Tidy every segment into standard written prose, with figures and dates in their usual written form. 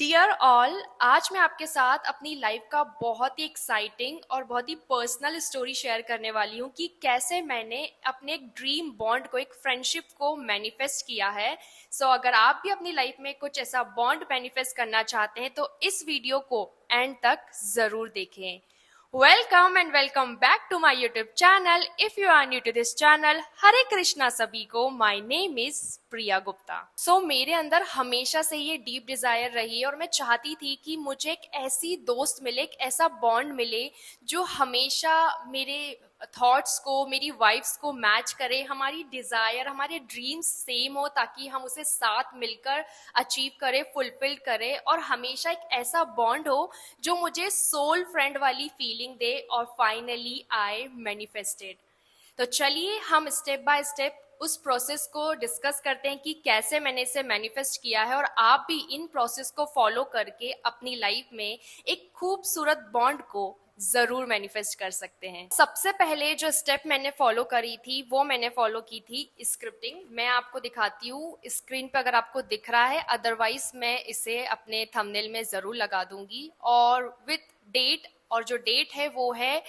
Dear all, आज मैं आपके साथ अपनी लाइफ का बहुत ही एक्साइटिंग और बहुत ही पर्सनल स्टोरी शेयर करने वाली हूँ कि कैसे मैंने अपने एक ड्रीम बॉन्ड को, एक फ्रेंडशिप को मैनिफेस्ट किया है। अगर आप भी अपनी लाइफ में कुछ ऐसा बॉन्ड मैनिफेस्ट करना चाहते हैं तो इस वीडियो को एंड तक ज़रूर देखें। Welcome and welcome back to my YouTube channel. If you are new to this channel, Hare Krishna सभी को। My name is Priya Gupta. मेरे अंदर हमेशा से ये डीप डिजायर रही है और मैं चाहती थी कि मुझे एक ऐसी दोस्त मिले, एक ऐसा बॉन्ड मिले जो हमेशा मेरे थॉट्स को, मेरी वाइब्स को मैच करे, हमारी डिजायर, हमारे ड्रीम्स सेम हो ताकि हम उसे साथ मिलकर अचीव करें, फुलफिल करें और हमेशा एक ऐसा बॉन्ड हो जो मुझे सोल फ्रेंड वाली फीलिंग दे। और फाइनली आई मैनिफेस्टेड। तो चलिए हम स्टेप बाय स्टेप उस प्रोसेस को डिस्कस करते हैं कि कैसे मैंने इसे मैनिफेस्ट किया है और आप भी इन प्रोसेस को फॉलो करके अपनी लाइफ में एक खूबसूरत बॉन्ड को जरूर मैनिफेस्ट कर सकते हैं। सबसे पहले जो स्टेप मैंने फॉलो करी थी वो मैंने फॉलो की थी स्क्रिप्टिंग। मैं आपको दिखाती हूँ स्क्रीन पर अगर आपको दिख रहा है, अदरवाइज मैं इसे अपने थंबनेल में जरूर लगा दूंगी और विथ डेट। और जो डेट है वो है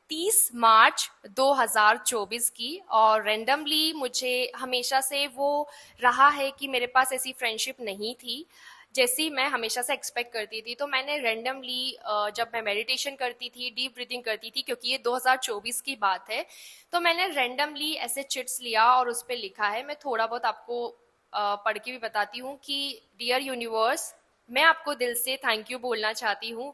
30 मार्च 2024 की। और रेंडमली मुझे हमेशा से वो रहा है कि मेरे पास ऐसी फ्रेंडशिप नहीं थी जैसी मैं हमेशा से एक्सपेक्ट करती थी। तो मैंने रेंडमली, जब मैं मेडिटेशन करती थी, डीप ब्रीथिंग करती थी, क्योंकि ये 2024 की बात है, तो मैंने रेंडमली ऐसे चिट्स लिया और उस पर लिखा है। मैं थोड़ा बहुत आपको पढ़ के भी बताती हूँ कि डियर यूनिवर्स, मैं आपको दिल से थैंक यू बोलना चाहती हूँ।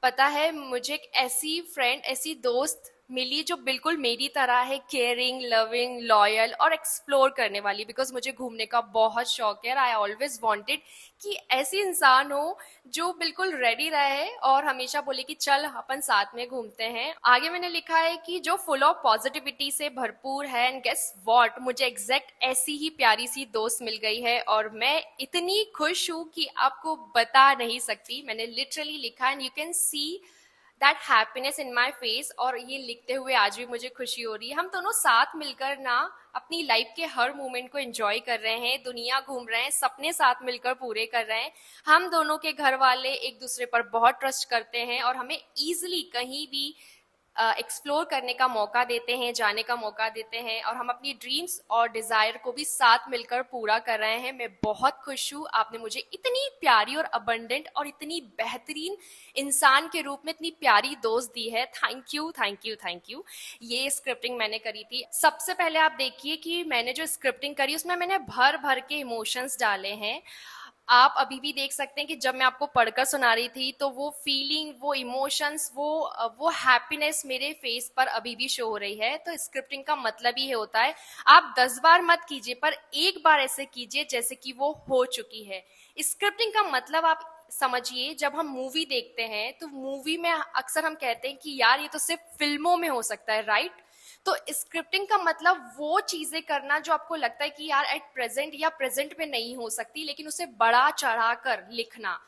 पता है, मुझे एक ऐसी फ्रेंड, ऐसी दोस्त मिली जो बिल्कुल मेरी तरह है, केयरिंग, लविंग, लॉयल और एक्सप्लोर करने वाली। बिकॉज मुझे घूमने का बहुत शौक है। आई ऑलवेज वांटेड कि ऐसी इंसान हो जो बिल्कुल रेडी रहे और हमेशा बोले कि चल अपन साथ में घूमते हैं। आगे मैंने लिखा है कि जो फुल ऑफ पॉजिटिविटी से भरपूर है। एंड गेस व्हाट, मुझे एग्जैक्ट ऐसी ही प्यारी सी दोस्त मिल गई है और मैं इतनी खुश हूँ कि आपको बता नहीं सकती। मैंने लिटरली लिखा and you can see that happiness in my face. और ये लिखते हुए आज भी मुझे खुशी हो रही है। हम दोनों साथ मिलकर ना अपनी लाइफ के हर मोमेंट को एंजॉय कर रहे हैं, दुनिया घूम रहे हैं, सपने साथ मिलकर पूरे कर रहे हैं। हम दोनों के घर वाले एक दूसरे पर बहुत ट्रस्ट करते हैं और हमें ईजिली कहीं भी एक्सप्लोर करने का मौका देते हैं, जाने का मौका देते हैं और हम अपनी ड्रीम्स और डिजायर को भी साथ मिलकर पूरा कर रहे हैं। मैं बहुत खुश हूँ। आपने मुझे इतनी प्यारी और अबंडेंट और इतनी बेहतरीन इंसान के रूप में इतनी प्यारी दोस्त दी है। Thank you, thank you, thank you. ये स्क्रिप्टिंग मैंने करी थी। सबसे पहले आप देखिए कि मैंने जो स्क्रिप्टिंग करी उसमें मैंने भर भर के इमोशंस डाले हैं। आप अभी भी देख सकते हैं कि जब मैं आपको पढ़कर सुना रही थी तो वो फीलिंग, वो इमोशंस, वो हैप्पीनेस मेरे फेस पर अभी भी शो हो रही है। तो स्क्रिप्टिंग का मतलब ही होता है, आप 10 बार मत कीजिए पर एक बार ऐसे कीजिए जैसे कि वो हो चुकी है। स्क्रिप्टिंग का मतलब आप समझिए, जब हम मूवी देखते हैं तो मूवी में अक्सर हम कहते हैं कि यार ये तो सिर्फ फिल्मों में हो सकता है, राइट? तो स्क्रिप्टिंग का मतलब वो चीजें करना जो आपको लगता है कि यार एट प्रेजेंट या प्रेजेंट में नहीं हो सकती, लेकिन उसे बड़ा चढ़ाकर लिखना,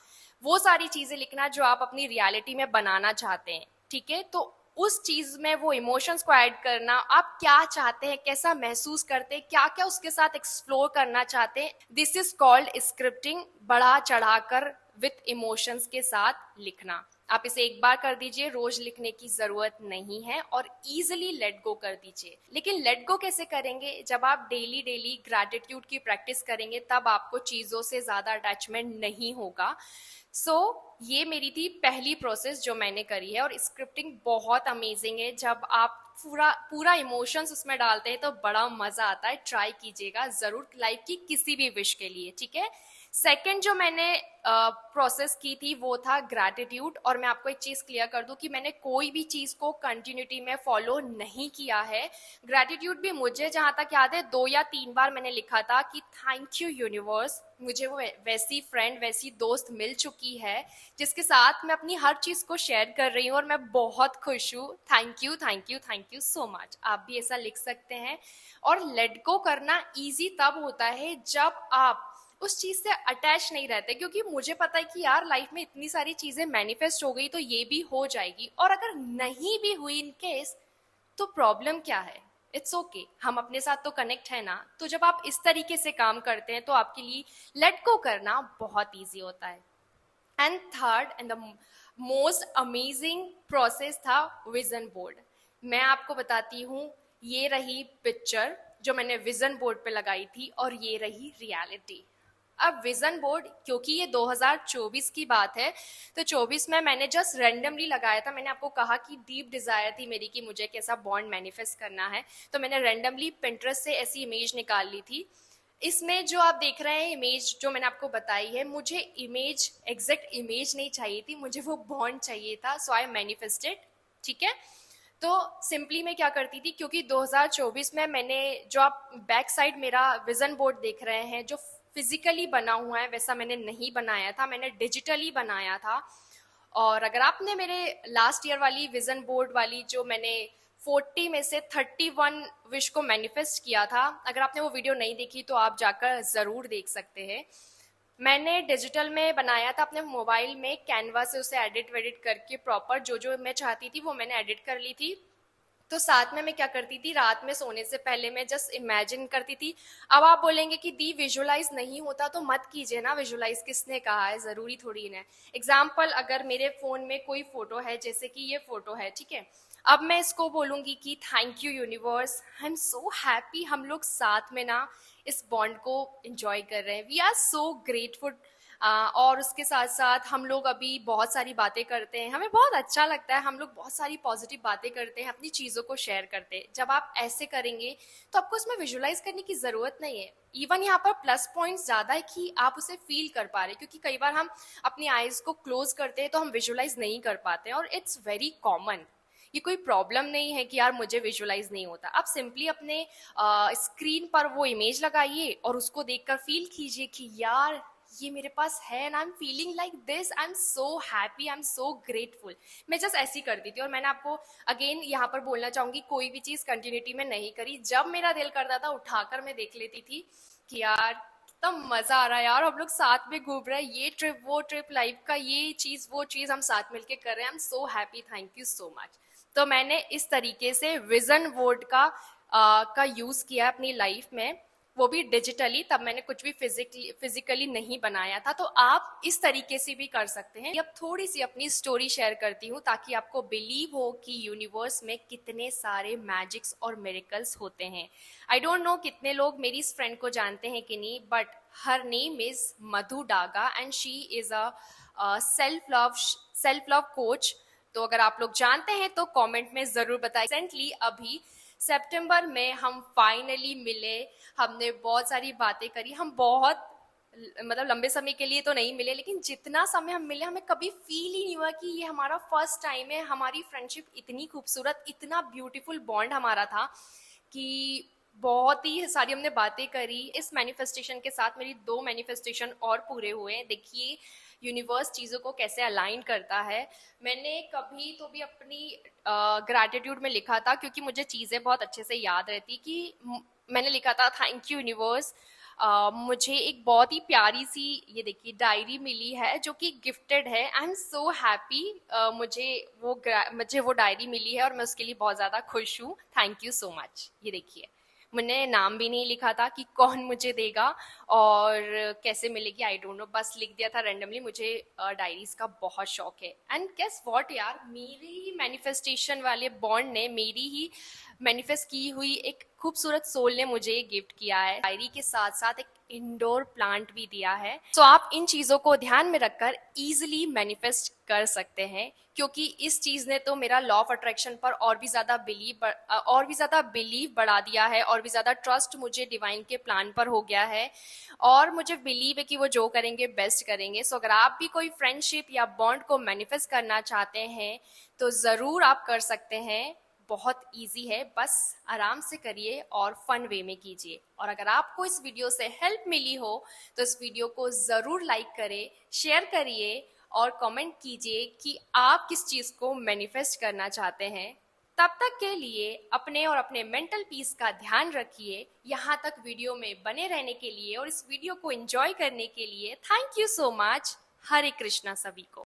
वो सारी चीजें लिखना जो आप अपनी रियलिटी में बनाना चाहते हैं। ठीक है, तो उस चीज में वो इमोशंस को ऐड करना, आप क्या चाहते हैं, कैसा महसूस करते हैं, क्या क्या उसके साथ एक्सप्लोर करना चाहते हैं, दिस इज कॉल्ड स्क्रिप्टिंग। बड़ा चढ़ाकर विथ इमोशंस के साथ लिखना। आप इसे एक बार कर दीजिए, रोज लिखने की जरूरत नहीं है और इजिली लेट गो कर दीजिए। लेकिन लेट गो कैसे करेंगे? जब आप डेली डेली ग्रैटिट्यूड की प्रैक्टिस करेंगे तब आपको चीजों से ज्यादा अटैचमेंट नहीं होगा। ये मेरी थी पहली प्रोसेस जो मैंने करी है और स्क्रिप्टिंग बहुत अमेजिंग है। जब आप पूरा पूरा इमोशंस उसमें डालते हैं तो बड़ा मजा आता है। ट्राई कीजिएगा जरूर लाइफ की किसी भी विश के लिए। ठीक है, सेकंड जो मैंने प्रोसेस की थी वो था ग्रैटिट्यूड। और मैं आपको एक चीज क्लियर कर दूं कि मैंने कोई भी चीज को कंटिन्यूटी में फॉलो नहीं किया है। ग्रैटिट्यूड भी मुझे जहां तक याद है 2 या 3 बार मैंने लिखा था कि थैंक यू यूनिवर्स, मुझे वो वैसी फ्रेंड, वैसी दोस्त मिल चुकी है जिसके साथ मैं अपनी हर चीज को शेयर कर रही हूँ और मैं बहुत खुश हूँ। Thank you, thank you, thank you so much. आप भी ऐसा लिख सकते हैं। और लेट गो करना इजी तब होता है जब आप उस चीज से अटैच नहीं रहते, क्योंकि मुझे पता है कि यार लाइफ में इतनी सारी चीजें मैनिफेस्ट हो गई तो ये भी हो जाएगी। और अगर नहीं भी हुई इन केस तो प्रॉब्लम क्या है? इट्स ओके, हम अपने साथ तो कनेक्ट है ना। तो जब आप इस तरीके से काम करते हैं तो आपके लिए लेट गो करना बहुत ईजी होता है। And third and the most amazing process था विजन बोर्ड। मैं आपको बताती हूँ, ये रही पिक्चर जो मैंने विजन बोर्ड पे लगाई थी और ये रही रियलिटी। अब विजन बोर्ड, क्योंकि ये 2024 की बात है, तो 24 में मैंने जस्ट रैंडमली लगाया था। मैंने आपको कहा कि डीप डिजायर थी मेरी कि मुझे कैसा बॉन्ड मैनिफेस्ट करना है, तो मैंने रैंडमली पिंटरेस्ट से ऐसी इमेज निकाल ली थी। इसमें जो आप देख रहे हैं इमेज जो मैंने आपको बताई है, मुझे इमेज, एग्जैक्ट इमेज नहीं चाहिए थी, मुझे वो बॉन्ड चाहिए था, सो आई मैनिफेस्टेड। ठीक है, तो सिंपली मैं क्या करती थी, क्योंकि 2024 में मैंने, जो आप बैक साइड मेरा विजन बोर्ड देख रहे हैं, जो फिजिकली बना हुआ है वैसा मैंने नहीं बनाया था, मैंने डिजिटली बनाया था। और अगर आपने मेरे लास्ट ईयर वाली विजन बोर्ड वाली, जो मैंने 40 में से 31 विश को मैनिफेस्ट किया था, अगर आपने वो वीडियो नहीं देखी तो आप जाकर ज़रूर देख सकते हैं। मैंने डिजिटल में बनाया था अपने मोबाइल में, कैनवा से उसे एडिट वेडिट करके प्रॉपर जो जो मैं चाहती थी वो मैंने एडिट कर ली थी। तो साथ में मैं क्या करती थी, रात में सोने से पहले मैं जस्ट इमेजिन करती थी। अब आप बोलेंगे कि दी विजुअलाइज नहीं होता तो मत कीजिए ना, विजुअलाइज किसने कहा है, ज़रूरी थोड़ी ना। एग्जाम्पल, अगर मेरे फ़ोन में कोई फ़ोटो है, जैसे कि ये फ़ोटो है, ठीक है, अब मैं इसको बोलूँगी कि thank you universe, I am so happy, हम लोग साथ में ना इस बॉन्ड को एंजॉय कर रहे हैं, वी आर सो ग्रेटफुल। और उसके साथ साथ हम लोग अभी बहुत सारी बातें करते हैं, हमें बहुत अच्छा लगता है, हम लोग बहुत सारी पॉजिटिव बातें करते हैं, अपनी चीज़ों को शेयर करते हैं। जब आप ऐसे करेंगे तो आपको उसमें विजुलाइज करने की ज़रूरत नहीं है। इवन यहाँ पर प्लस पॉइंट ज़्यादा है कि आप उसे फील कर पा रहे हैं, क्योंकि कई बार हम अपनी आइज़ को क्लोज करते हैं तो हम विजुलाइज नहीं कर पाते हैं, और इट्स वेरी कॉमन। ये कोई प्रॉब्लम नहीं है कि यार मुझे विजुलाइज नहीं होता। आप सिंपली अपने स्क्रीन पर वो इमेज लगाइए और उसको देखकर फील कीजिए कि यार ये मेरे पास है and I am feeling like this, I am so happy, I am so grateful. मैं जस्ट ऐसी करती थी। और मैंने आपको अगेन यहाँ पर बोलना चाहूँगी, कोई भी चीज़ कंटिन्यूटी में नहीं करी। जब मेरा दिल करता था उठाकर मैं देख लेती थी कि यार कितना मज़ा आ रहा है, यार हम लोग साथ में घूम रहे हैं, ये ट्रिप वो ट्रिप, लाइफ का ये चीज़ वो चीज़ हम साथ मिलके कर रहे हैं, I am so happy, thank you so much. तो मैंने इस तरीके से विजन बोर्ड का यूज़ किया अपनी लाइफ में, वो भी डिजिटली। तब मैंने कुछ भी फिजिकली नहीं बनाया था। तो आप इस तरीके से भी कर सकते हैं। अब थोड़ी सी अपनी स्टोरी शेयर करती हूँ ताकि आपको बिलीव हो कि यूनिवर्स में कितने सारे मैजिक्स और मिरेकल्स होते हैं। आई डोंट नो कितने लोग मेरी इस फ्रेंड को जानते हैं कि नहीं, but her name is Madhu Daga and she is a self love coach. तो अगर आप लोग जानते हैं तो कमेंट में ज़रूर बताएं। रिसेंटली अभी सितंबर में हम फाइनली मिले, हमने बहुत सारी बातें करी। हम बहुत, मतलब लंबे समय के लिए तो नहीं मिले, लेकिन जितना समय हम मिले हमें कभी फील ही नहीं हुआ कि ये हमारा फर्स्ट टाइम है। हमारी फ्रेंडशिप इतनी खूबसूरत, इतना ब्यूटीफुल बॉन्ड हमारा था कि बहुत ही सारी हमने बातें करी। इस मैनिफेस्टेशन के साथ मेरी 2 मैनिफेस्टेशन और पूरे हुए हैं। देखिए यूनिवर्स चीज़ों को कैसे अलाइन करता है। मैंने कभी तो भी अपनी ग्रैटिट्यूड में लिखा था, क्योंकि मुझे चीज़ें बहुत अच्छे से याद रहती, कि मैंने लिखा था थैंक यू यूनिवर्स, मुझे एक बहुत ही प्यारी सी, ये देखिए, डायरी मिली है जो कि गिफ्टेड है। आई एम सो हैप्पी, मुझे वो डायरी मिली है और मैं उसके लिए बहुत ज़्यादा खुश हूँ। Thank you so much. ये देखिए, मैंने नाम भी नहीं लिखा था कि कौन मुझे देगा और कैसे मिलेगी, आई डोंट नो, बस लिख दिया था रैंडमली। मुझे डायरीज का बहुत शौक है। एंड गेस व्हाट यार, मेरी ही मैनिफेस्टेशन वाले बॉन्ड ने, मेरी ही मैनिफेस्ट की हुई एक खूबसूरत सोल ने मुझे गिफ्ट किया है। डायरी के साथ साथ एक इंडोर प्लांट भी दिया है। तो आप इन चीज़ों को ध्यान में रखकर इजीली मैनिफेस्ट कर सकते हैं, क्योंकि इस चीज़ ने तो मेरा लॉ ऑफ अट्रैक्शन पर और भी ज़्यादा बिलीव बढ़ा दिया है, और भी ज़्यादा ट्रस्ट मुझे डिवाइन के प्लान पर हो गया है, और मुझे बिलीव है कि वो जो करेंगे बेस्ट करेंगे। सो अगर आप भी कोई फ्रेंडशिप या बॉन्ड को मैनिफेस्ट करना चाहते हैं तो ज़रूर आप कर सकते हैं। बहुत इजी है, बस आराम से करिए और फन वे में कीजिए। और अगर आपको इस वीडियो से हेल्प मिली हो तो इस वीडियो को ज़रूर लाइक करें, शेयर करिए और कमेंट कीजिए कि आप किस चीज़ को मैनिफेस्ट करना चाहते हैं। तब तक के लिए अपने और अपने मेंटल पीस का ध्यान रखिए। यहाँ तक वीडियो में बने रहने के लिए और इस वीडियो को एंजॉय करने के लिए थैंक यू सो मच। हरे कृष्णा सभी को।